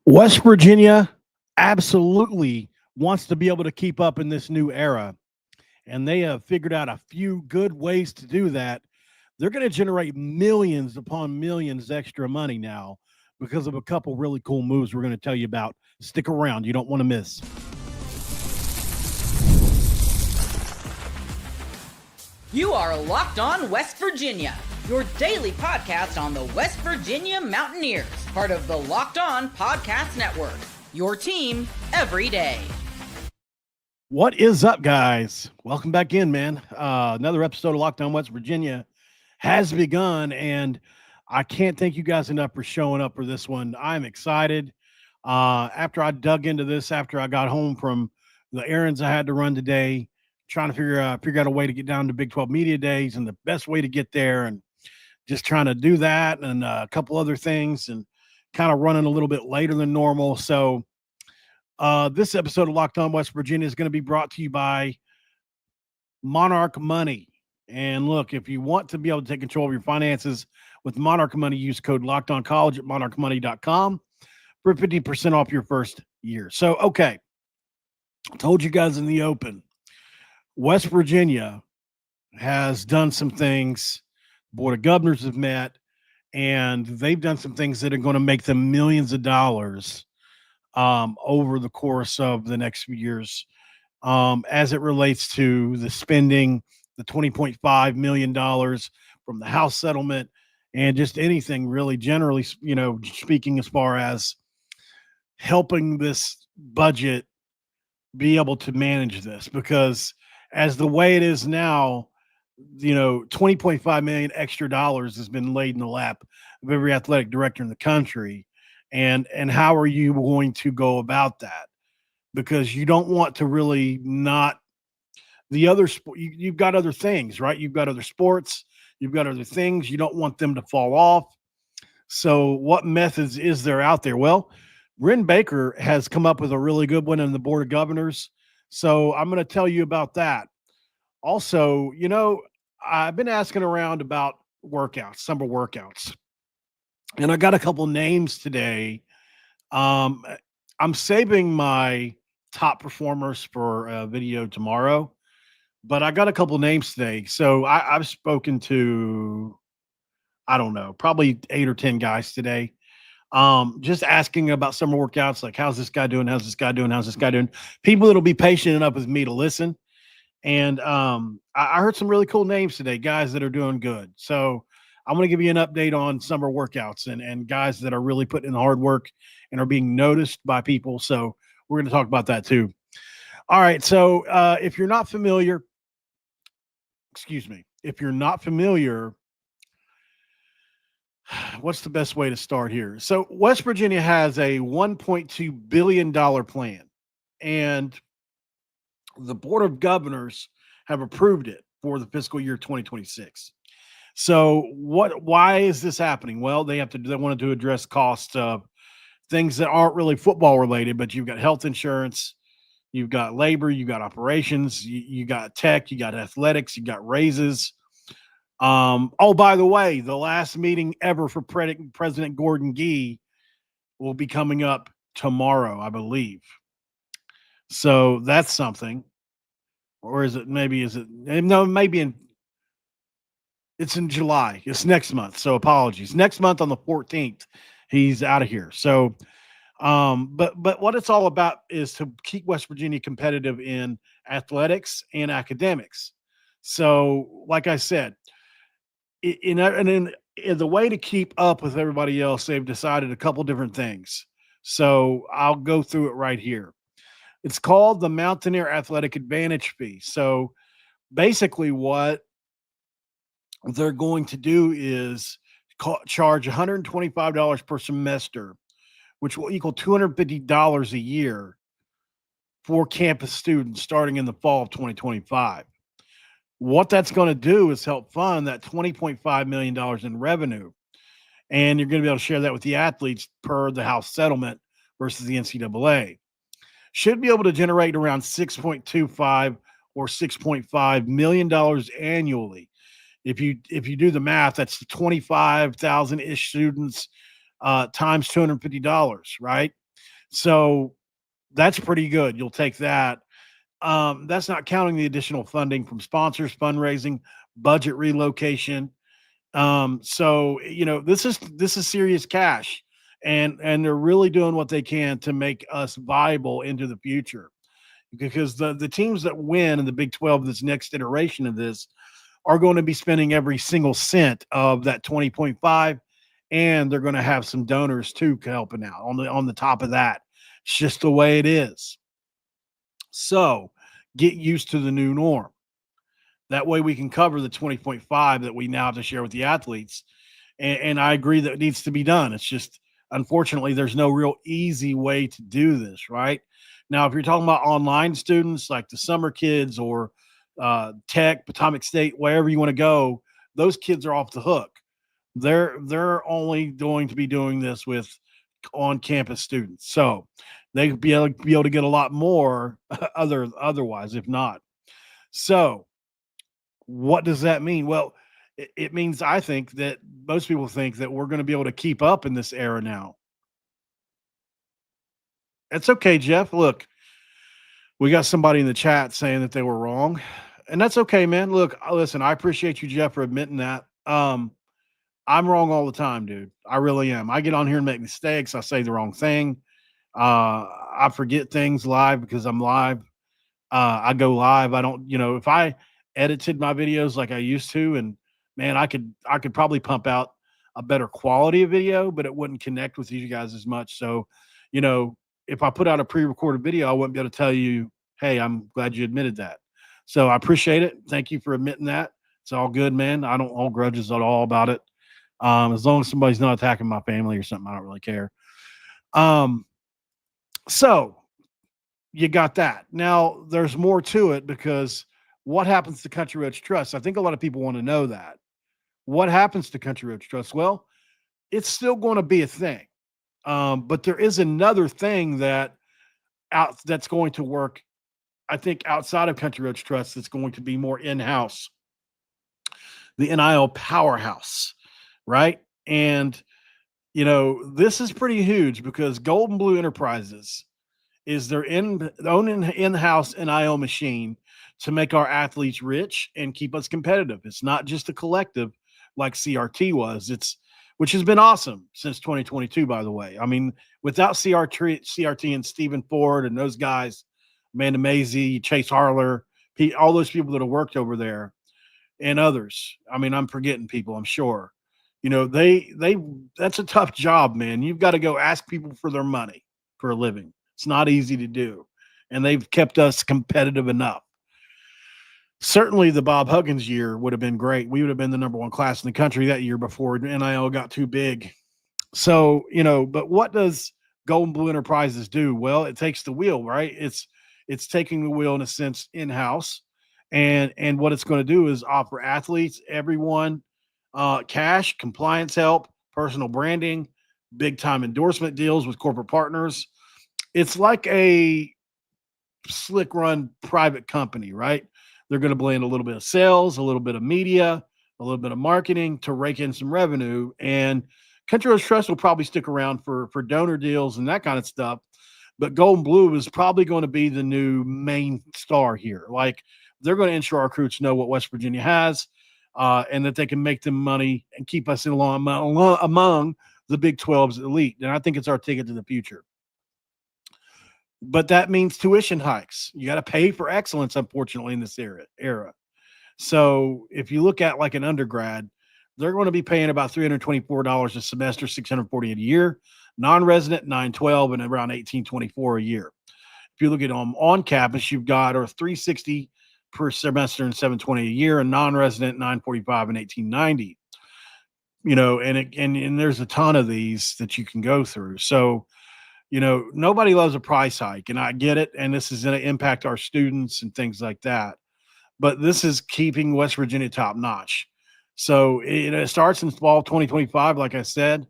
West Virginia absolutely wants to be able to keep up in this new era, and they have figured out a few good ways to do that. They're going to generate millions upon millions extra money now because of a couple really cool moves we're going to tell you about. Stick around, you don't want to miss. You are Locked On West Virginia, your daily podcast on the West Virginia Mountaineers, part of the Locked On Podcast Network, your team every day. What is up, guys? Welcome back in, man. Another episode of Locked On West Virginia has begun, and I can't thank you guys enough for showing up for this one. I'm excited. After I dug into this, after I got home from the errands I had to run today, trying to figure out a way to get down to Big 12 Media Days and the best way to get there, and just trying to do that and a couple other things, and kind of running a little bit later than normal. So this episode of Locked On West Virginia is going to be brought to you by Monarch Money. And look, if you want to be able to take control of your finances with Monarch Money, use code LOCKEDONCollege at monarchmoney.com for 50% off your first year. So, okay, I told you guys in the open, West Virginia has done some things. Board of Governors have met, and they've done some things that are going to make them millions of dollars over the course of the next few years, as it relates to the spending, the $20.5 million from the House settlement, and just anything really generally, speaking, as far as helping this budget be able to manage this. Because as the way it is now, $20.5 million extra dollars has been laid in the lap of every athletic director in the country. And how are you going to go about that? Because you don't want to really not the other sport. You've got other things, right? You've got other sports. You've got other things. You don't want them to fall off. So what methods is there out there? Well, Ren Baker has come up with a really good one in the Board of Governors. So I'm going to tell you about that. Also, I've been asking around about workouts, summer workouts. And I got a couple names today. I'm saving my top performers for a video tomorrow, but I got a couple names today. So I've spoken to, I don't know, probably 8 or 10 guys today. Just asking about summer workouts, like how's this guy doing? How's this guy doing? How's this guy doing? People that'll be patient enough with me to listen. And I heard some really cool names today, guys that are doing good. So I'm going to give you an update on summer workouts and guys that are really putting in the hard work and are being noticed by people. So we're going to talk about that too. All right. So if you're not familiar, what's the best way to start here? So West Virginia has a $1.2 billion plan, and the Board of Governors have approved it for the fiscal year 2026. So why is this happening? Well, they wanted to address costs of things that aren't really football related, but you've got health insurance, you've got labor, you got operations, you got tech, you got athletics, you got raises. Oh, by the way, the last meeting ever for President Gordon Gee will be coming up tomorrow, I believe. So that's something. Or is it it's in July. It's next month. So apologies. Next month on the 14th, he's out of here. So, but what it's all about is to keep West Virginia competitive in athletics and academics. So, like I said, in the way to keep up with everybody else, they've decided a couple different things. So I'll go through it right here. It's called the Mountaineer Athletic Advantage Fee. So basically what they're going to do is charge $125 per semester, which will equal $250 a year for campus students starting in the fall of 2025. What that's going to do is help fund that $20.5 million in revenue. And you're going to be able to share that with the athletes per the House settlement versus the NCAA. Should be able to generate around $6.25 or $6.5 million annually. If you do the math, that's 25,000-ish students times $250, right? So that's pretty good. You'll take that. That's not counting the additional funding from sponsors, fundraising, budget relocation. So this is serious cash, and they're really doing what they can to make us viable into the future. Because the teams that win in the Big 12, this next iteration of this, are going to be spending every single cent of that 20.5, and they're going to have some donors too helping out on the top of that. It's just the way it is. So get used to the new norm. That way we can cover the 20.5 that we now have to share with the athletes. And I agree that it needs to be done. It's just, unfortunately, there's no real easy way to do this, right? Now, if you're talking about online students like the summer kids or Tech, Potomac State, wherever you want to go, those kids are off the hook. They're only going to be doing this with on campus students. So they could be able to get a lot more otherwise, if not. So what does that mean? Well, it means I think that most people think that we're going to be able to keep up in this era now. It's okay, Jeff. Look, we got somebody in the chat saying that they were wrong, and that's okay, man. Look, listen, I appreciate you, Jeff, for admitting that. I'm wrong all the time, dude. I really am. I get on here and make mistakes. I say the wrong thing. I forget things live because I'm live. I go live. I don't, if I edited my videos like I used to, and man, I could probably pump out a better quality of video, but it wouldn't connect with you guys as much. So, you know, if I put out a pre-recorded video, I wouldn't be able to tell you, hey, I'm glad you admitted that. So I appreciate it. Thank you for admitting that. It's all good, man. I don't hold grudges at all about it. As long as somebody's not attacking my family or something, I don't really care. Um, so you got that. Now there's more to it because what happens to Country Roads Trust? I think a lot of people want to know that. What happens to Country Roads Trust? Well, it's still going to be a thing. But there is another thing that's going to work, I think, outside of Country Roads Trust that's going to be more in-house. The NIL powerhouse, right? And this is pretty huge because Golden Blue Enterprises is their own in-house NIL machine to make our athletes rich and keep us competitive. It's not just a collective like CRT was. Which has been awesome since 2022, by the way. I mean, without CRT and Stephen Ford and those guys, Amanda Maisie, Chase Harler, all those people that have worked over there and others. I mean, I'm forgetting people, I'm sure. They that's a tough job, man. You've got to go ask people for their money for a living. It's not easy to do. And they've kept us competitive enough. Certainly the Bob Huggins year would have been great. We would have been the number one class in the country that year before NIL got too big. So, but what does Golden Blue Enterprises do? Well, it takes the wheel, right? It's taking the wheel in a sense in-house. And what it's going to do is offer athletes, everyone, cash, compliance help, personal branding, big time endorsement deals with corporate partners. It's like a slick run private company, right? They're going to blend a little bit of sales, a little bit of media, a little bit of marketing to rake in some revenue. And Country Roads Trust will probably stick around for donor deals and that kind of stuff. But Golden Blue is probably going to be the new main star here. Like they're going to ensure our recruits know what West Virginia has and that they can make them money and keep us among the Big 12's elite. And I think it's our ticket to the future. But that means tuition hikes. You got to pay for excellence, unfortunately, in this era. So if you look at like an undergrad, they're going to be paying about $324 a semester, $640 a year. Non-resident, $912, and around $1824 a year. If you look at on campus, you've got or $360 per semester and $720 a year, and non-resident, $945 and $1890. And there's a ton of these that you can go through. So nobody loves a price hike, and I get it. And this is going to impact our students and things like that. But this is keeping West Virginia top notch. So it starts in fall 2025, like I said,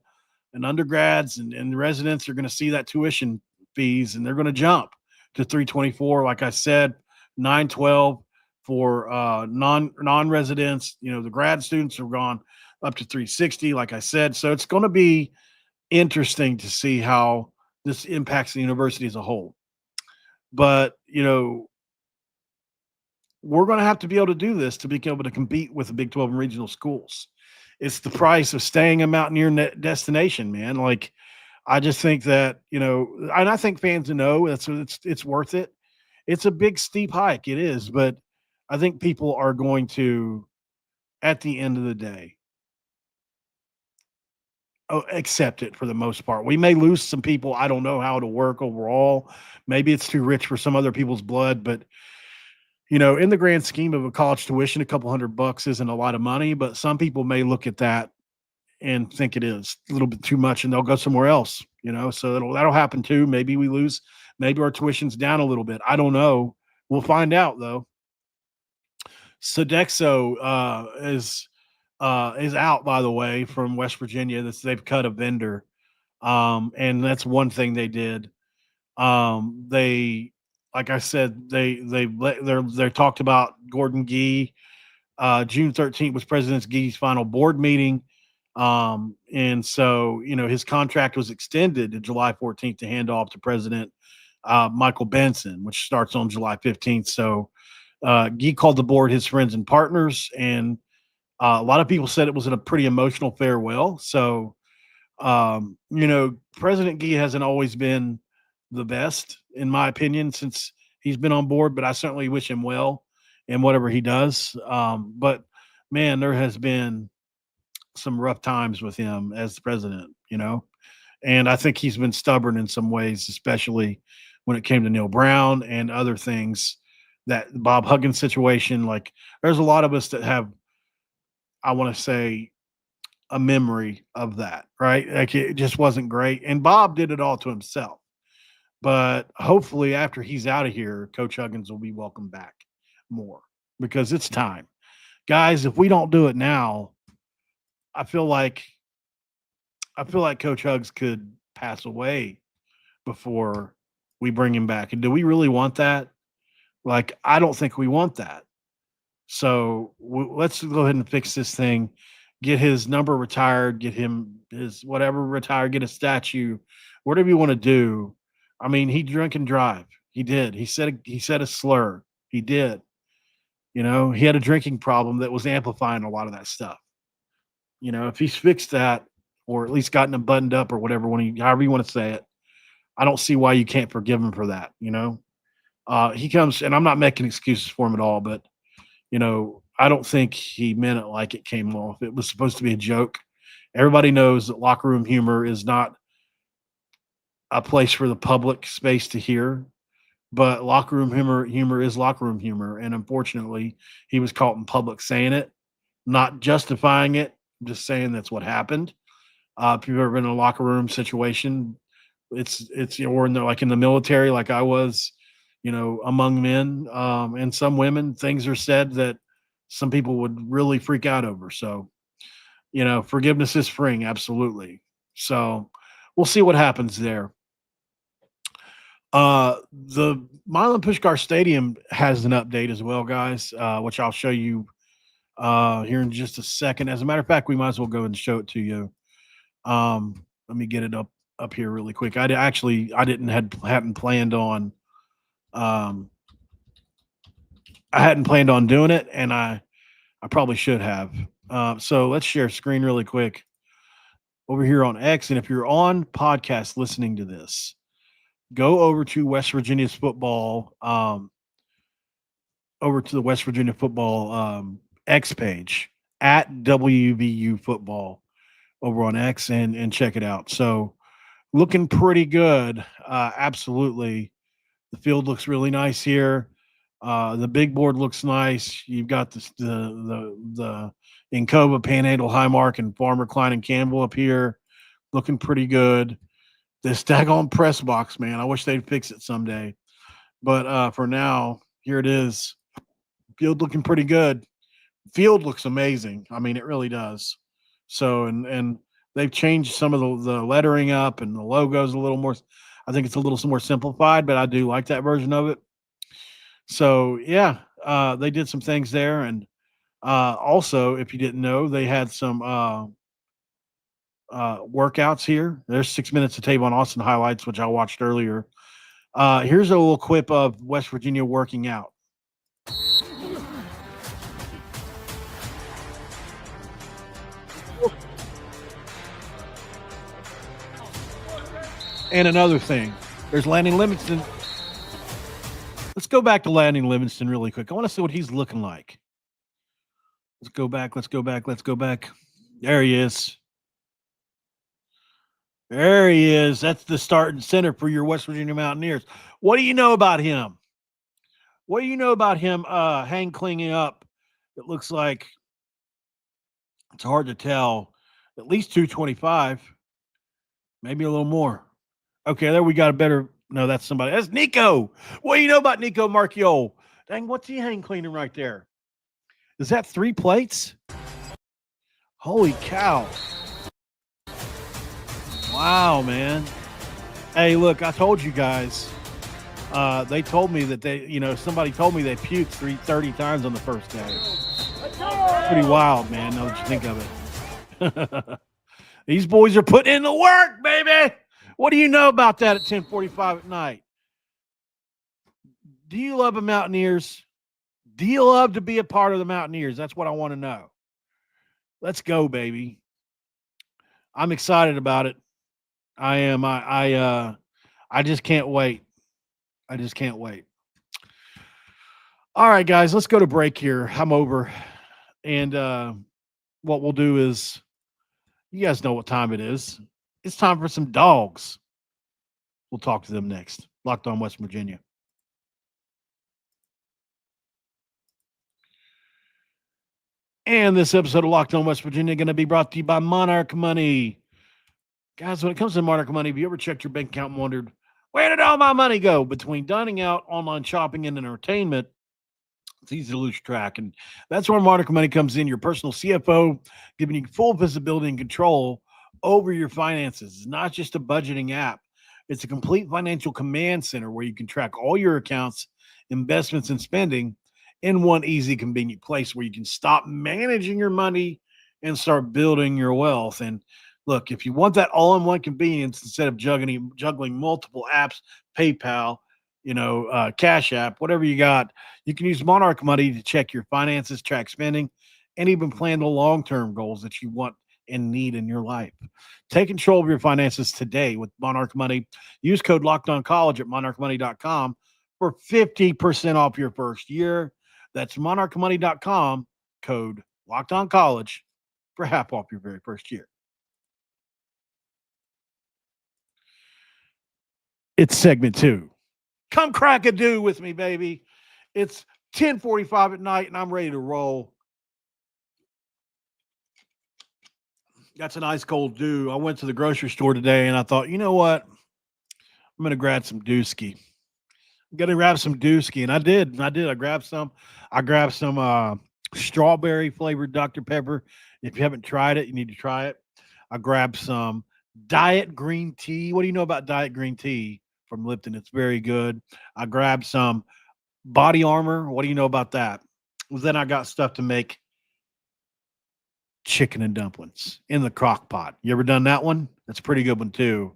and undergrads and residents are going to see that tuition fees, and they're going to jump to $324, like I said, $912 for non-residents. The grad students are gone up to $360, like I said. So it's going to be interesting to see how this impacts the university as a whole. But we're going to have to be able to do this to be able to compete with the Big 12 and regional schools. It's the price of staying a Mountaineer destination, man. Like, I just think that and I think fans know it's worth it. It's a big steep hike, it is, but I think people are going to, at the end of the day, accept it for the most part. We may lose some people. I don't know how it'll work overall. Maybe it's too rich for some other people's blood, but in the grand scheme of a college tuition, a couple $100 isn't a lot of money, but some people may look at that and think it is a little bit too much and they'll go somewhere else, so that'll happen too. Maybe we lose, maybe our tuition's down a little bit. I don't know. We'll find out though. Sodexo is out, by the way, from West Virginia. They've cut a vendor. And that's one thing they did. They, like I said, they talked about Gordon Gee. June 13th was President Gee's final board meeting. And so, his contract was extended to July 14th to hand off to President Michael Benson, which starts on July 15th. So Gee called the board his friends and partners, and a lot of people said it was a pretty emotional farewell. So, President Gee hasn't always been the best, in my opinion, since he's been on board, but I certainly wish him well in whatever he does. But man, there has been some rough times with him as the president, and I think he's been stubborn in some ways, especially when it came to Neil Brown and other things. That Bob Huggins situation, like, there's a lot of us that have, I want to say, a memory of that, right? Like, it just wasn't great. And Bob did it all to himself. But hopefully after he's out of here, Coach Huggins will be welcomed back more, because it's time. Guys, if we don't do it now, I feel like Coach Hugs could pass away before we bring him back. And do we really want that? Like, I don't think we want that. So let's go ahead and fix this thing. Get his number retired. Get him his whatever retired. Get a statue. Whatever you want to do. I mean, he drank and drive. He did. He said a slur. He did. He had a drinking problem that was amplifying a lot of that stuff. If he's fixed that, or at least gotten him buttoned up, or whatever, however you want to say it, I don't see why you can't forgive him for that. He comes, and I'm not making excuses for him at all, but I don't think he meant it like it came off. It was supposed to be a joke. Everybody knows that locker room humor is not a place for the public space to hear, but locker room humor is locker room humor. And unfortunately, he was caught in public saying it, not justifying it, just saying that's what happened. If you've ever been in a locker room situation, it's or in the military, like I was, among men and some women, things are said that some people would really freak out over. So, forgiveness is freeing, absolutely. So we'll see what happens there. The Milan Puskar Stadium has an update as well, guys, which I'll show you here in just a second. As a matter of fact, we might as well go and show it to you. Let me get it up here really quick. I hadn't planned on I hadn't planned on doing it, and I probably should have. So let's share screen really quick over here on X. And if you're on podcast listening to this, go over to West Virginia's football, over to the West Virginia football X page at WVU football over on X and check it out. So looking pretty good. Absolutely. The field looks really nice here. The big board looks nice. You've got the Encova, Panhandle, Highmark, and Farmer, Klein, and Campbell up here, looking pretty good. This daggone press box, man, I wish they'd fix it someday. But for now, here it is. Field looking pretty good. Field looks amazing. I mean, it really does. So, and they've changed some of the lettering up, and the logo's a little more. I think it's a little more simplified, but I do like that version of it. So yeah, they did some things there, and also, if you didn't know, they had some workouts here. There's 6 minutes of Tavon Austin highlights, which I watched earlier. Here's a little clip of West Virginia working out. And another thing, there's Landon Livingston. Let's go back to Landon Livingston really quick. I want to see what he's looking like. Let's go back. There he is. There he is. That's the starting center for your West Virginia Mountaineers. What do you know about him? What do you know about him hang clinging up? It looks like it's hard to tell. At least 225, maybe a little more. Okay, there we got a better. No, that's somebody. That's Nico. What do you know about Nico Marchiol? Dang, what's he hang cleaning right there? Is that 3 plates? Holy cow. Wow, man. Hey, look, I told you guys. They told me that somebody told me they puked 30 times on the first day. Pretty wild, man, now that you think of it. These boys are putting in the work, baby. What do you know about that at 10:45 at night? Do you love the Mountaineers? Do you love to be a part of the Mountaineers? That's what I want to know. Let's go, baby. I'm excited about it. I am. I just can't wait. I just can't wait. All right, guys, let's go to break here. I'm over. And what we'll do is, you guys know what time it is. It's time for some dogs. We'll talk to them next. Locked on West Virginia. And this episode of Locked on West Virginia going to be brought to you by Monarch Money. Guys, when it comes to Monarch Money, have you ever checked your bank account and wondered, where did all my money go? Between dining out, online shopping, and entertainment, it's easy to lose track. And that's where Monarch Money comes in, your personal CFO, giving you full visibility and control over your finances. It's not just a budgeting app. It's a complete financial command center where you can track all your accounts, investments, and spending in one easy, convenient place where you can stop managing your money and start building your wealth. And look, if you want that all-in-one convenience instead of juggling multiple apps, PayPal, Cash App, whatever you got, you can use Monarch Money to check your finances, track spending, and even plan the long-term goals that you want and need in your life. Take control of your finances today with Monarch Money. Use code LOCKEDONCollege at monarchmoney.com for 50% off your first year. That's monarchmoney.com, code LOCKEDONCollege for half off your very first year. It's segment 2. Come crack a do with me, baby. It's 10:45 at night, and I'm ready to roll. That's an ice cold dew. I went to the grocery store today, and I thought, you know what? I'm going to grab some Dusky. I'm going to grab some Dusky, and I did. I grabbed some. I grabbed some strawberry flavored Dr. Pepper. If you haven't tried it, you need to try it. I grabbed some diet green tea. What do you know about diet green tea from Lipton? It's very good. I grabbed some Body Armor. What do you know about that? Well, then I got stuff to make chicken and dumplings in the crock pot. You ever done that one? That's a pretty good one too.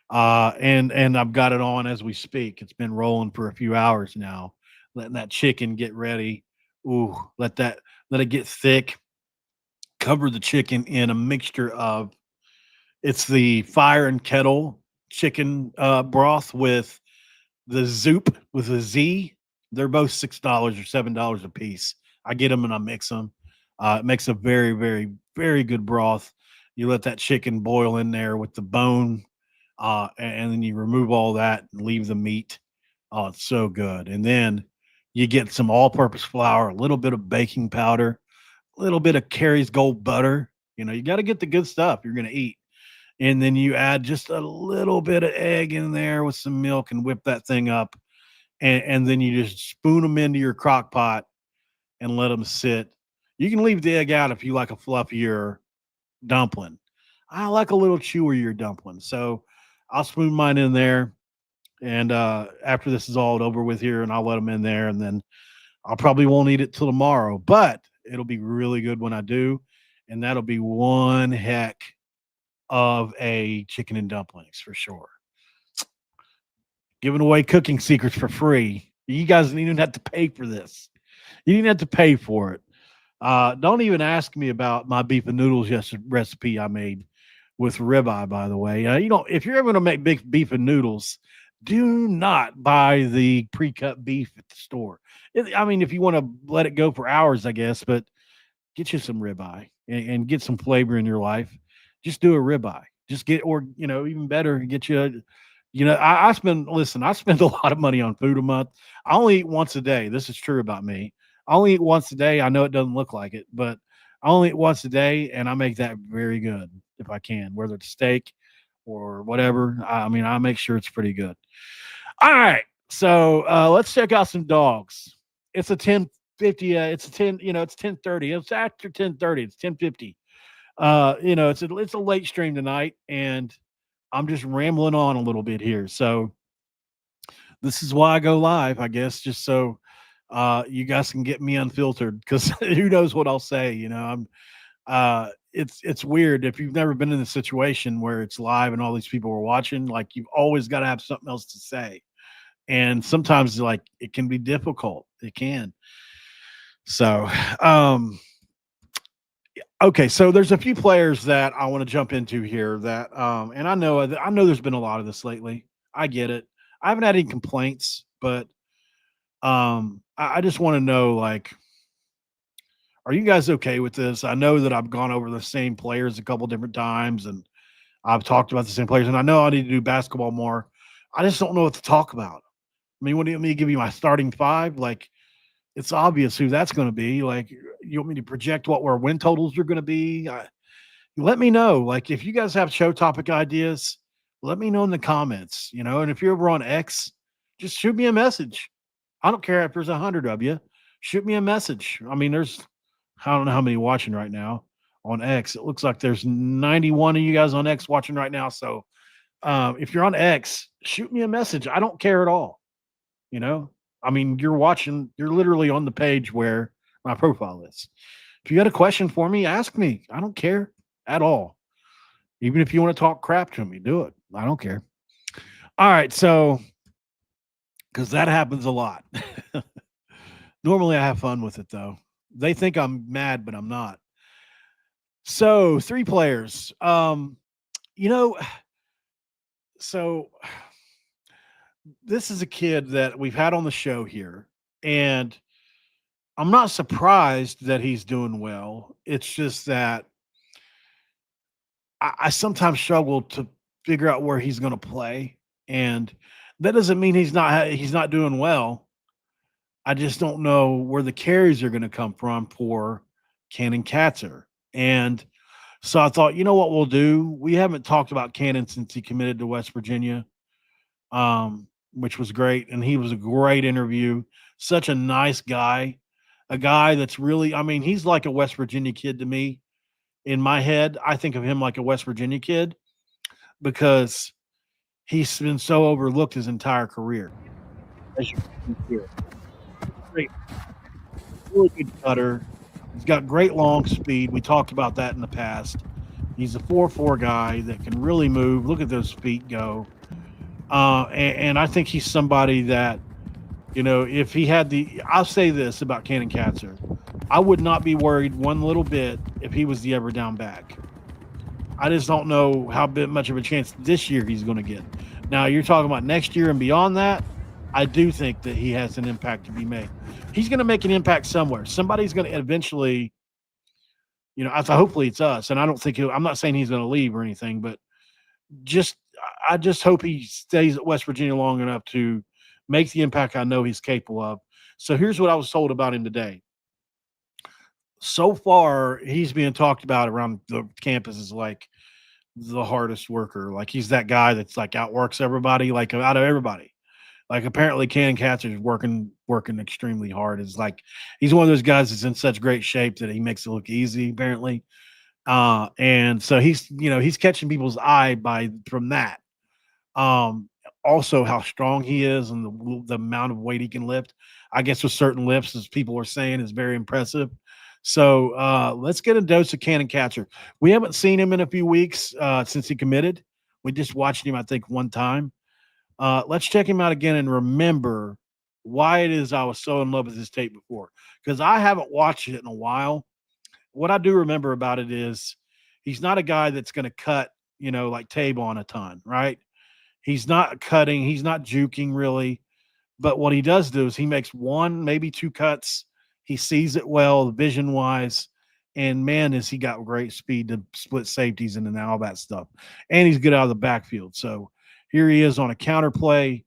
And I've got it on as we speak. It's been rolling for a few hours now, letting that chicken get ready. Ooh, let it get thick. Cover the chicken in a mixture of, it's the fire and kettle chicken broth with the Zoop with a Z. They're both $6 or $7 a piece. I get them and I mix them. It makes a very, very, very good broth. You let that chicken boil in there with the bone, and then you remove all that and leave the meat. Oh, it's so good. And then you get some all-purpose flour, a little bit of baking powder, a little bit of Carrie's Gold butter. You got to get the good stuff you're going to eat. And then you add just a little bit of egg in there with some milk and whip that thing up. And then you just spoon them into your crock pot and let them sit. You can leave the egg out if you like a fluffier dumpling. I like a little chewier dumpling. So I'll spoon mine in there. And after this is all over with here, and I'll let them in there. And then I'll probably won't eat it till tomorrow. But it'll be really good when I do. And that'll be one heck of a chicken and dumplings for sure. Giving away cooking secrets for free. You guys didn't even have to pay for this. You didn't have to pay for it. Don't even ask me about my beef and noodles recipe I made with ribeye. By the way, if you're ever going to make big beef and noodles, do not buy the pre-cut beef at the store. I mean, if you want to let it go for hours, I guess, but get you some ribeye and get some flavor in your life. Just do a ribeye. Just get, or even better, get you. I spend a lot of money on food a month. I only eat once a day. This is true about me. I only eat once a day. I know it doesn't look like it, but I only eat once a day, and I make that very good if I can, whether it's steak or whatever. I mean, I make sure it's pretty good. All right, so let's check out some dogs. It's a 10:50. It's a 10. It's 10:30. It's after 10:30. It's 10:50. It's a late stream tonight, and I'm just rambling on a little bit here. So this is why I go live, I guess, just so you guys can get me unfiltered, because who knows what I'll say. It's weird if you've never been in a situation where it's live and all these people are watching. Like, you've always got to have something else to say, and sometimes like it can be difficult. It can. So okay, so there's a few players that I want to jump into here that and I know there's been a lot of this lately. I get it. I haven't had any complaints, but I just want to know, like, are you guys okay with this? I know that I've gone over the same players a couple different times, and I've talked about the same players, and I know I need to do basketball more. I just don't know what to talk about. I mean, what do you want me to give you my starting five? Like, it's obvious who that's going to be. Like, you want me to project what our win totals are going to be? Let me know. Like, if you guys have show topic ideas, let me know in the comments. And if you're over on X, just shoot me a message. I don't care if there's 100 of you. Shoot me a message. I mean, I don't know how many watching right now on X. It looks like there's 91 of you guys on X watching right now. So if you're on X, shoot me a message. I don't care at all. You know, I mean, you're literally on the page where my profile is. If you got a question for me, ask me. I don't care at all. Even if you want to talk crap to me, do it. I don't care. All right. So, because that happens a lot. Normally, I have fun with it, though. They think I'm mad, but I'm not. So, three players. You know, so this is a kid that we've had on the show here, and I'm not surprised that he's doing well. It's just that I sometimes struggle to figure out where he's going to play, and that doesn't mean he's not doing well. I just don't know where the carries are going to come from for Cannon Katzer. And so I thought, you know what we'll do? We haven't talked about Cannon since he committed to West Virginia, which was great. And he was a great interview. Such a nice guy, a guy that's really, I mean, he's like a West Virginia kid to me. In my head, I think of him like a West Virginia kid because he's been so overlooked his entire career. As you can see here. Great, really good cutter. He's got great long speed. We talked about that in the past. He's a 4-4 guy that can really move. Look at those feet go. And I think he's somebody that, if he had I'll say this about Cannon Katzer. I would not be worried one little bit if he was the ever down back. I just don't know how much of a chance this year he's going to get. Now, you're talking about next year and beyond that. I do think that he has an impact to be made. He's going to make an impact somewhere. Somebody's going to eventually, hopefully it's us. And I don't think I'm not saying he's going to leave or anything, but I just hope he stays at West Virginia long enough to make the impact I know he's capable of. So here's what I was told about him today. So far, he's being talked about around the campus as like the hardest worker. Like, he's that guy that's like outworks everybody, like out of everybody. Like, apparently Cannon Katzer is working extremely hard. It's like he's one of those guys that's in such great shape that he makes it look easy, apparently. And so he's catching people's eye from that. Also how strong he is and the amount of weight he can lift. I guess with certain lifts, as people are saying, is very impressive. So let's get a dose of Cannon Catcher. We haven't seen him in a few weeks since he committed. We just watched him, I think, one time. Let's check him out again and remember why it is I was so in love with his tape before. Because I haven't watched it in a while. What I do remember about it is he's not a guy that's going to cut, like Tabe on a ton, right? He's not cutting, he's not juking really. But what he does do is he makes one, maybe two cuts. He sees it well, vision wise. And man, has he got great speed to split safeties and all that stuff. And he's good out of the backfield. So here he is on a counter play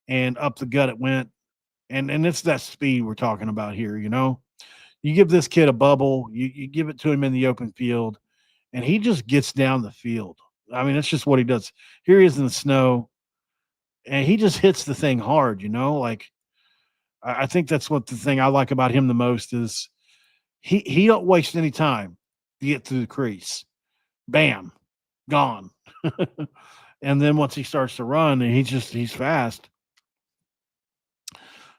and up the gut it went. And it's that speed we're talking about here. You give this kid a bubble, you give it to him in the open field, and he just gets down the field. I mean, that's just what he does. Here he is in the snow, and he just hits the thing hard. Like I think that's what the thing I like about him the most is he don't waste any time to get through the crease. Bam, gone. And then once he starts to run, and he's fast.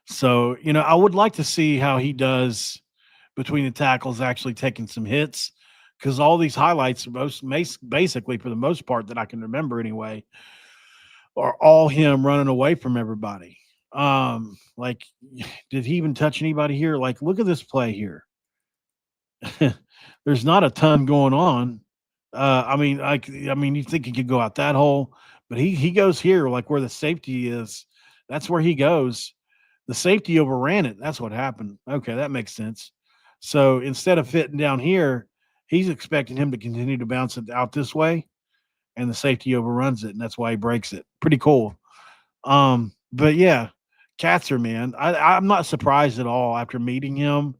So, I would like to see how he does between the tackles actually taking some hits because all these highlights, basically for the most part that I can remember anyway, are all him running away from everybody. Like, did he even touch anybody here? Like, look at this play here. There's not a ton going on. You think he could go out that hole, but he goes here, like where the safety is. That's where he goes. The safety overran it. That's what happened. Okay, that makes sense. So instead of fitting down here, he's expecting him to continue to bounce it out this way, and the safety overruns it, and that's why he breaks it. Pretty cool. But yeah, Katzer, man, I'm not surprised at all after meeting him.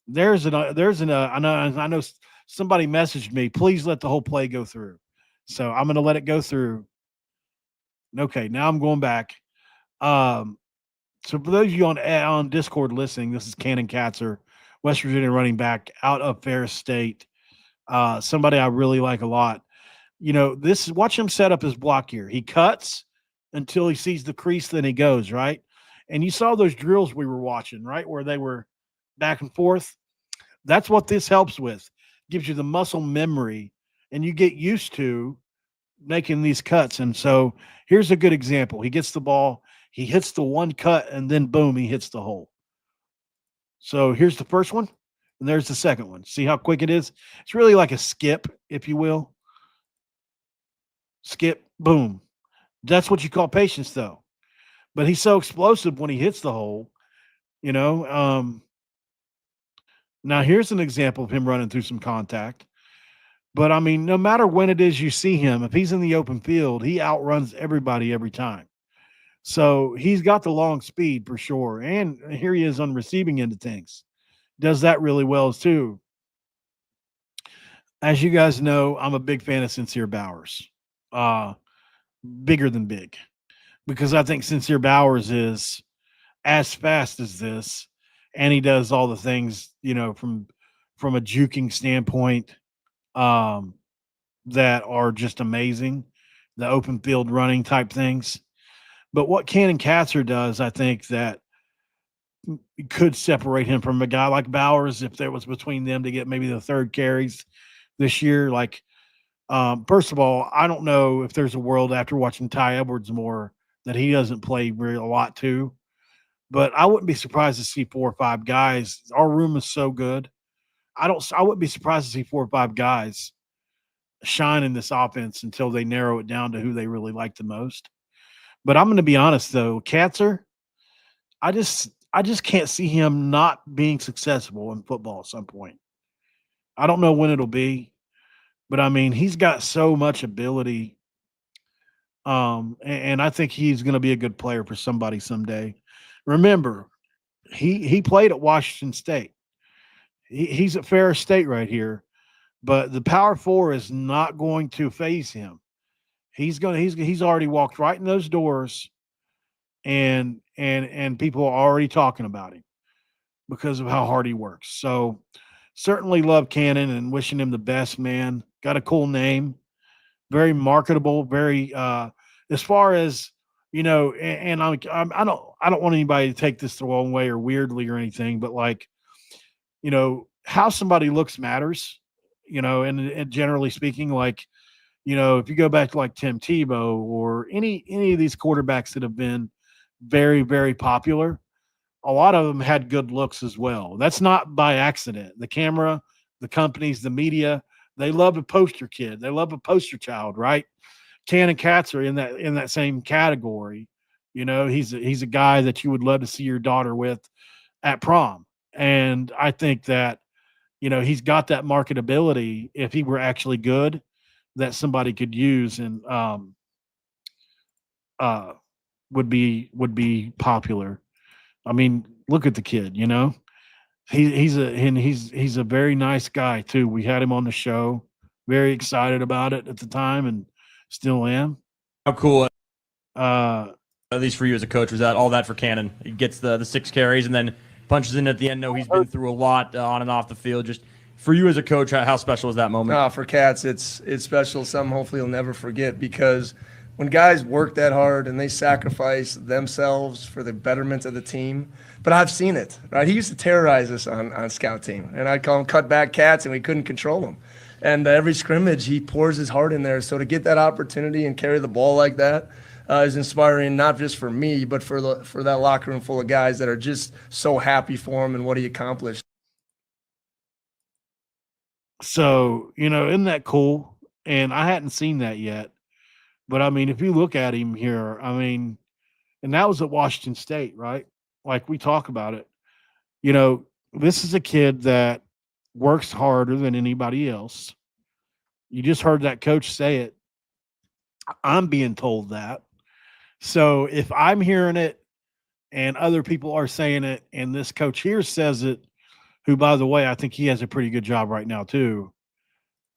I know somebody messaged me, please let the whole play go through. So I'm going to let it go through. Okay, now I'm going back. So for those of you on Discord listening, this is Cannon Katzer, West Virginia running back out of Ferris State. Somebody I really like a lot. Watch him set up his block here. He cuts until he sees the crease, then he goes, right? And you saw those drills we were watching, right? Where they were back and forth. That's what this helps with. Gives you the muscle memory, and you get used to making these cuts. And so here's a good example. He gets the ball, he hits the one cut, and then boom, he hits the hole. So here's the first one, and there's the second one. See how quick it is? It's really like a skip, if you will. Skip, boom. That's what you call patience, though. But he's so explosive when he hits the hole, you know. Now, here's an example of him running through some contact. But, I mean, no matter when it is you see him, if he's in the open field, he outruns everybody every time. So he's got the long speed for sure. And here he is on the receiving end of things. Does that really well, too. As you guys know, I'm a big fan of Sincere Bowers. Bigger than big. Because I think Sincere Bowers is as fast as this. And he does all the things, from a juking standpoint that are just amazing, the open field running type things. But what Cannon Katzer does, I think that could separate him from a guy like Bowers if there was between them to get maybe the third carries this year. Like, first of all, I don't know if there's a world after watching Ty Edwards more that he doesn't play a lot too. But I wouldn't be surprised to see 4 or 5 guys. Our room is so good. I wouldn't be surprised to see 4 or 5 guys shine in this offense until they narrow it down to who they really like the most. But I'm going to be honest though, Katzer, I just can't see him not being successful in football at some point. I don't know when it'll be, but I mean, he's got so much ability. And I think he's going to be a good player for somebody someday. Remember, he played at Washington State. He's at Ferris State right here, but the Power 4 is not going to phase him. He's already walked right in those doors, and people are already talking about him because of how hard he works. So certainly love Cannon and wishing him the best, man. Got a cool name, very marketable, very as far as and I don't want anybody to take this the wrong way or weirdly or anything, but like, how somebody looks matters, and generally speaking, like, if you go back to like Tim Tebow or any of these quarterbacks that have been very, very popular, a lot of them had good looks as well. That's not by accident. The camera, the companies, the media, they love a poster kid. They love a poster child, right? Cannon Cats are in that same category. He's a guy that you would love to see your daughter with at prom. And I think that, he's got that marketability if he were actually good that somebody could use and uh would be popular. I mean, look at the kid, he's a very nice guy too. We had him on the show, very excited about it at the time and still am. How cool, Uh at least for you as a coach, was that all that for Cannon? He gets the 6 carries and then punches in at the end. No, he's been through a lot on and off the field. Just for you as a coach, how special was that moment? For Cats, it's special. Something hopefully you'll never forget, because when guys work that hard and they sacrifice themselves for the betterment of the team. But I've seen it, right? He used to terrorize us on scout team, and I'd call him cutback cats, and we couldn't control him. And every scrimmage, he pours his heart in there. So to get that opportunity and carry the ball like that is inspiring, not just for me, but for that locker room full of guys that are just so happy for him and what he accomplished. so, isn't that cool? And I hadn't seen that yet. But I mean, if you look at him here, I mean, and that was at Washington State, right? Like we talk about it. This is a kid that works harder than anybody else. You just heard that coach say it. I'm being told that. So if I'm hearing it and other people are saying it, and this coach here says it, who, by the way, I think he has a pretty good job right now too.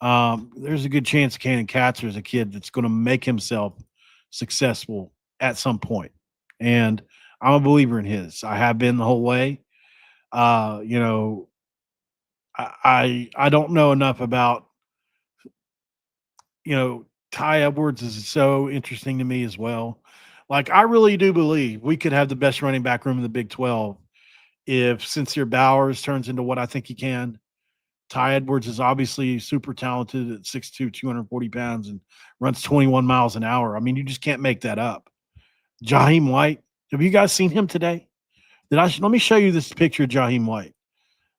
There's a good chance Cannon Katzer is a kid that's going to make himself successful at some point. And I'm a believer in his. I have been the whole way. I don't know enough about, Ty Edwards is so interesting to me as well. Like, I really do believe we could have the best running back room in the Big 12 if Sincere Bowers turns into what I think he can. Ty Edwards is obviously super talented at 6'2", 240 pounds, and runs 21 miles an hour. I mean, you just can't make that up. Jaheim White, have you guys seen him today? Let me show you this picture of Jaheim White.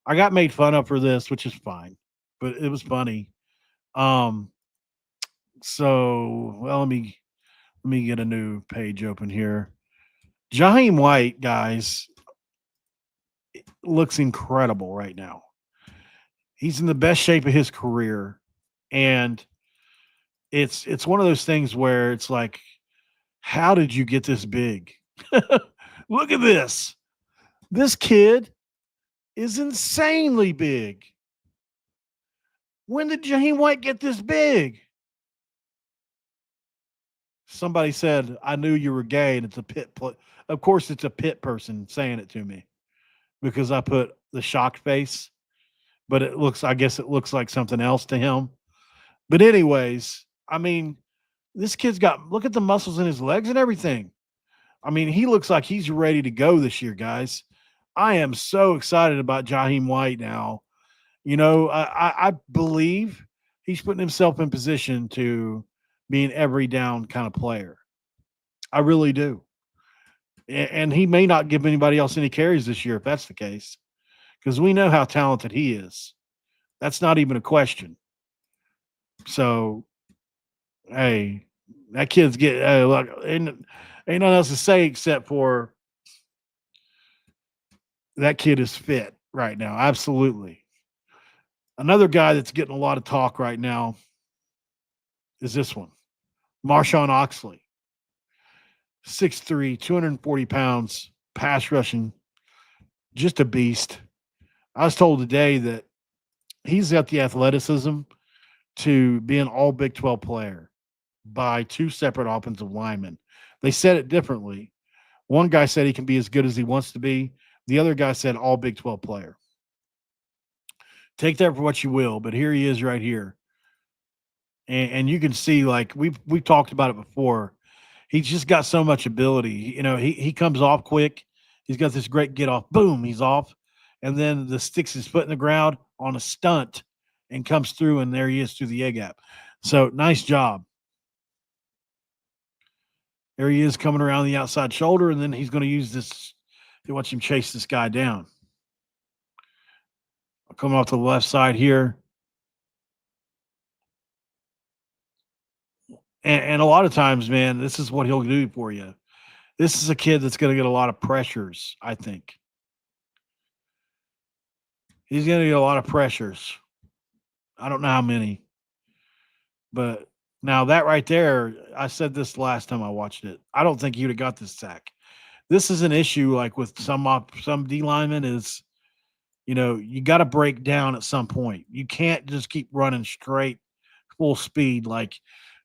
I got made fun of for this, which is fine, but it was funny. So, well, let me get a new page open here. Jaheim White, guys, looks incredible right now. He's in the best shape of his career, and it's one of those things where it's like, how did you get this big? Look at this. This kid is insanely big. When did Jaheim White get this big? Somebody said, I knew you were gay, and it's a Pitt. Of course, it's a Pitt person saying it to me because I put the shocked face, but I guess it looks like something else to him. But anyways, I mean, this kid's look at the muscles in his legs and everything. I mean, he looks like he's ready to go this year, guys. I am so excited about Jaheim White now. I believe he's putting himself in position to be an every down kind of player. I really do. And he may not give anybody else any carries this year if that's the case, because we know how talented he is. That's not even a question. So, hey, that kid's look, ain't nothing else to say except for that kid is fit right now. Absolutely. Another guy that's getting a lot of talk right now is this one, Marshawn Oxley. 6'3", 240 pounds, pass rushing, just a beast. I was told today that he's got the athleticism to be an all Big 12 player by two separate offensive linemen. They said it differently. One guy said he can be as good as he wants to be. The other guy said all Big 12 player. Take that for what you will, but here he is right here. And you can see, like, we've talked about it before. He's just got so much ability. He comes off quick. He's got this great get off. Boom, he's off. And then the sticks his foot in the ground. on a stunt and comes through, and there he is through the A gap. So nice job. There he is coming around the outside shoulder, and then he's going to use this. You watch him chase this guy down. Coming off to the left side here. And a lot of times, man, this is what he'll do for you. This is a kid that's going to get a lot of pressures, I think. He's going to get a lot of pressures. I don't know how many. But now that right there, I said this last time I watched it. I don't think he would have got this sack. This is an issue like with some D linemen is, you got to break down at some point. You can't just keep running straight full speed. Like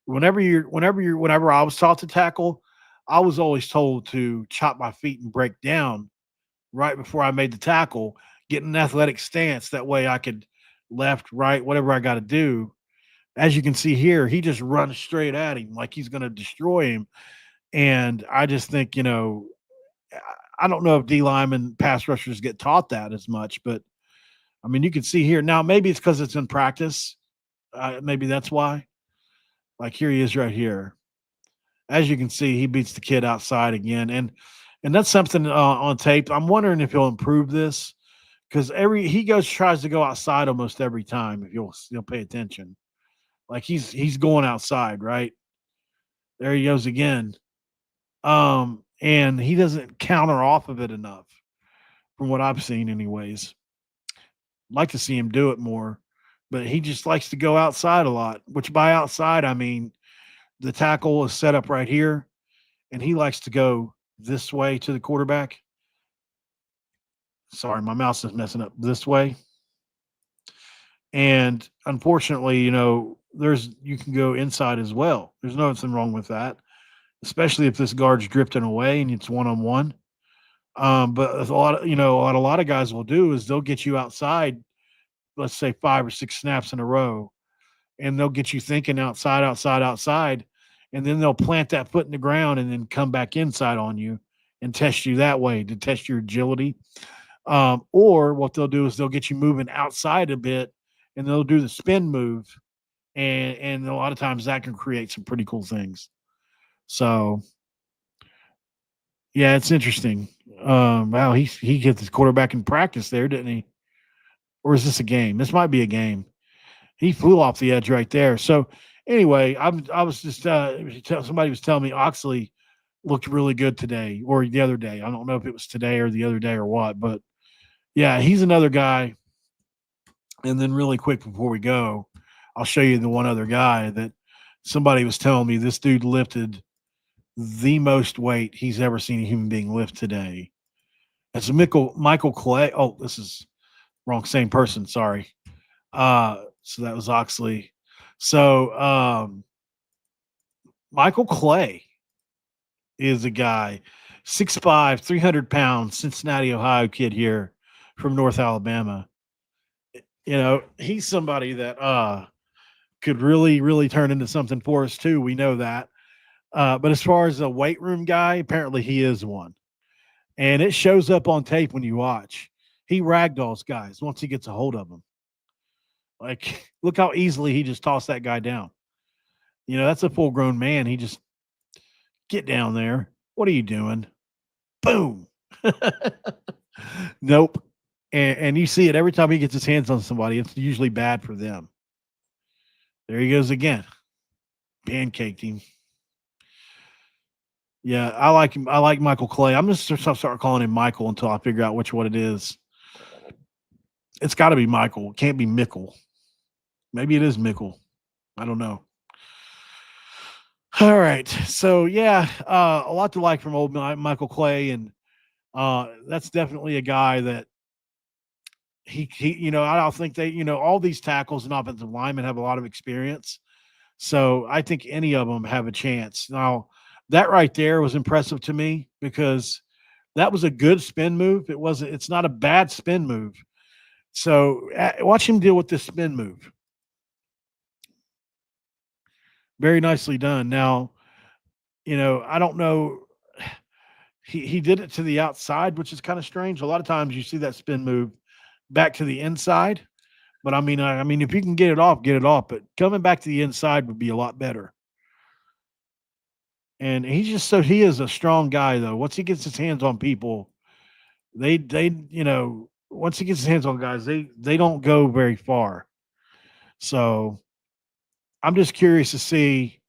whenever I was taught to tackle, I was always told to chop my feet and break down right before I made the tackle, get an athletic stance. That way I could left, right, whatever I got to do. As you can see here, he just runs straight at him like he's going to destroy him. And I just think, I don't know if D linemen pass rushers get taught that as much, but I mean, you can see here now, maybe it's because it's in practice. Maybe that's why. Like here he is right here. As you can see, he beats the kid outside again. And that's something on tape. I'm wondering if he'll improve this because tries to go outside almost every time. If you'll pay attention, like he's going outside, right? There he goes again. And he doesn't counter off of it enough from what I've seen anyways. I'd like to see him do it more, but he just likes to go outside a lot, which by outside, I mean, the tackle is set up right here and he likes to go this way to the quarterback. Sorry, my mouse is messing up this way. And unfortunately, you can go inside as well. There's nothing wrong with that, especially if this guard's drifting away and it's one-on-one. But a lot of guys will do is they'll get you outside, let's say 5 or 6 snaps in a row, and they'll get you thinking outside, and then they'll plant that foot in the ground and then come back inside on you and test you that way to test your agility. Or what they'll do is they'll get you moving outside a bit and they'll do the spin move. And a lot of times that can create some pretty cool things. So, yeah, it's interesting. Wow, he gets his quarterback in practice there, didn't he? Or is this a game? This might be a game. He flew off the edge right there. So, anyway, I was just somebody was telling me Oxley looked really good today or the other day. I don't know if it was today or the other day or what, but yeah, he's another guy. And then really quick before we go, I'll show you the one other guy that somebody was telling me this dude lifted the most weight he's ever seen a human being lift today. That's Michael Clay. Oh, this is wrong. Same person. Sorry. So that was Oxley. So Michael Clay is a guy, 6'5", 300 pounds, Cincinnati, Ohio kid here from North Alabama. He's somebody that could really, really turn into something for us too. We know that. But as far as a weight room guy, apparently he is one. And it shows up on tape when you watch. He ragdolls guys once he gets a hold of them. Like, look how easily he just tossed that guy down. That's a full-grown man. He just, get down there. What are you doing? Boom. Nope. And you see it every time he gets his hands on somebody. It's usually bad for them. There he goes again. Pancaked him. Yeah, I like him. I like Michael Clay. I'm just going to start calling him Michael until I figure out which one it is. It's got to be Michael. It can't be Mickle. Maybe it is Mickle. I don't know. All right. So, yeah, a lot to like from old Michael Clay. And that's definitely a guy that he I don't think they, all these tackles and offensive linemen have a lot of experience. So I think any of them have a chance. Now, that right there was impressive to me because that was a good spin move. It's not a bad spin move. So watch him deal with this spin move. Very nicely done. Now, I don't know. He did it to the outside, which is kind of strange. A lot of times you see that spin move back to the inside, But I mean, if you can get it off, get it off. But coming back to the inside would be a lot better. And he is a strong guy though. Once he gets his hands on people, once he gets his hands on guys, they don't go very far. So I'm just curious to see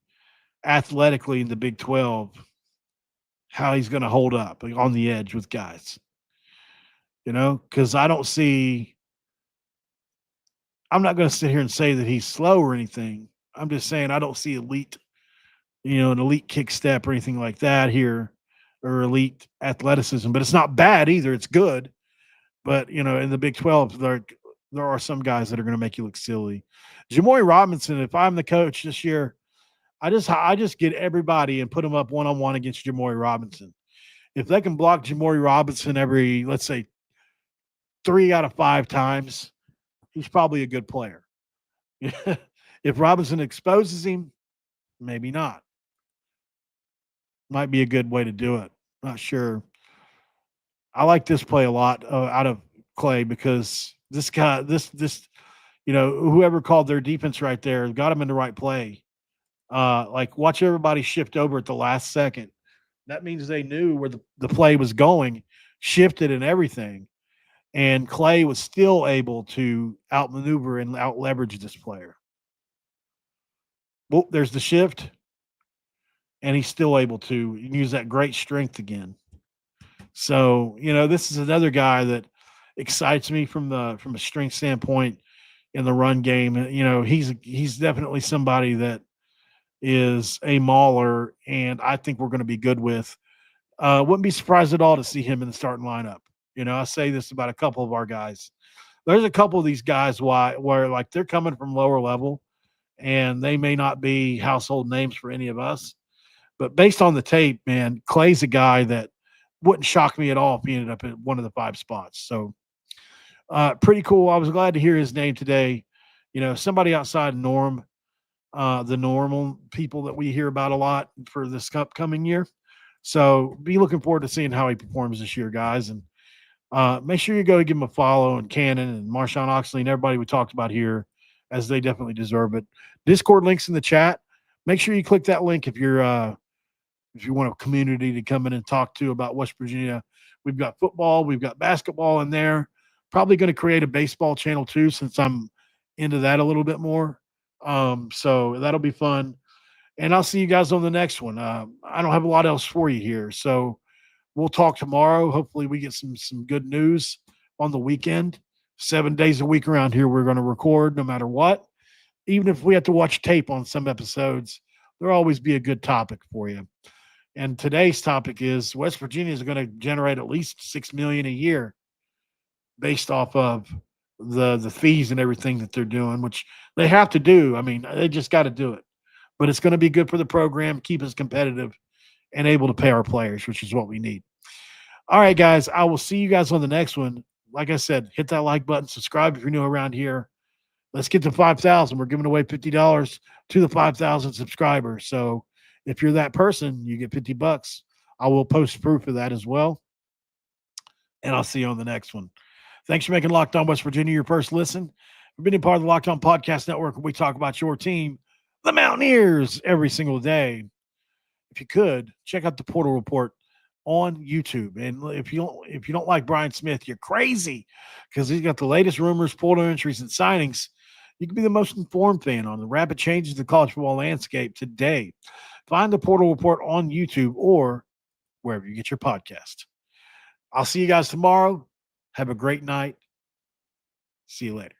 athletically in the Big 12 how he's going to hold up on the edge with guys. Because I'm not going to sit here and say that he's slow or anything. I'm just saying I don't see an elite kick step or anything like that here, or elite athleticism. But it's not bad either. It's good. But in the Big 12, there are some guys that are going to make you look silly. Jamori Robinson, if I'm the coach this year, I just get everybody and put them up one-on-one against Jamori Robinson. If they can block Jamori Robinson every, let's say, 3 out of 5 times, he's probably a good player. If Robinson exposes him, maybe not. Might be a good way to do it. Not sure. I like this play a lot out of Clay because this guy, whoever called their defense right there got him in the right play. Watch everybody shift over at the last second. That means they knew where the play was going, shifted and everything. And Clay was still able to outmaneuver and out-leverage this player. Well, there's the shift, and he's still able to use that great strength again. So, this is another guy that excites me from a strength standpoint in the run game. He's definitely somebody that is a mauler, and I think we're going to be good with. Wouldn't be surprised at all to see him in the starting lineup. I say this about a couple of our guys. There's a couple of these guys where they're coming from lower level, and they may not be household names for any of us. But based on the tape, man, Clay's a guy that wouldn't shock me at all if he ended up at one of the 5 spots. So pretty cool. I was glad to hear his name today. Somebody outside the normal people that we hear about a lot for this upcoming year. So be looking forward to seeing how he performs this year, guys. And make sure you go give him a follow, and Cannon and Marshawn Oxley and everybody we talked about here, as they definitely deserve it. Discord links in the chat. Make sure you click that link if you want a community to come in and talk to about West Virginia. We've got football, we've got basketball in there. Probably going to create a baseball channel too, since I'm into that a little bit more. So that'll be fun. And I'll see you guys on the next one. I don't have a lot else for you here. So we'll talk tomorrow. Hopefully we get some good news on the weekend. 7 days a week around here, we're going to record no matter what. Even if we have to watch tape on some episodes, there'll always be a good topic for you. And today's topic is West Virginia is going to generate at least $6 million a year based off of the fees and everything that they're doing, which they have to do. I mean, they just got to do it. But it's going to be good for the program, keep us competitive and able to pay our players, which is what we need. All right, guys, I will see you guys on the next one. Like I said, hit that like button, subscribe if you're new around here. Let's get to 5,000. We're giving away $50 to the 5,000 subscribers. So if you're that person, you get $50. I will post proof of that as well. And I'll see you on the next one. Thanks for making Locked On West Virginia your first listen. We've been a part of the Locked On Podcast Network, where we talk about your team, the Mountaineers, every single day. If you could, check out the Portal Report on YouTube. And if you don't like Brian Smith, you're crazy, because he's got the latest rumors, portal entries, and signings. You can be the most informed fan on the rapid changes in the college football landscape today. Find the Portal Report on YouTube or wherever you get your podcast. I'll see you guys tomorrow. Have a great night. See you later.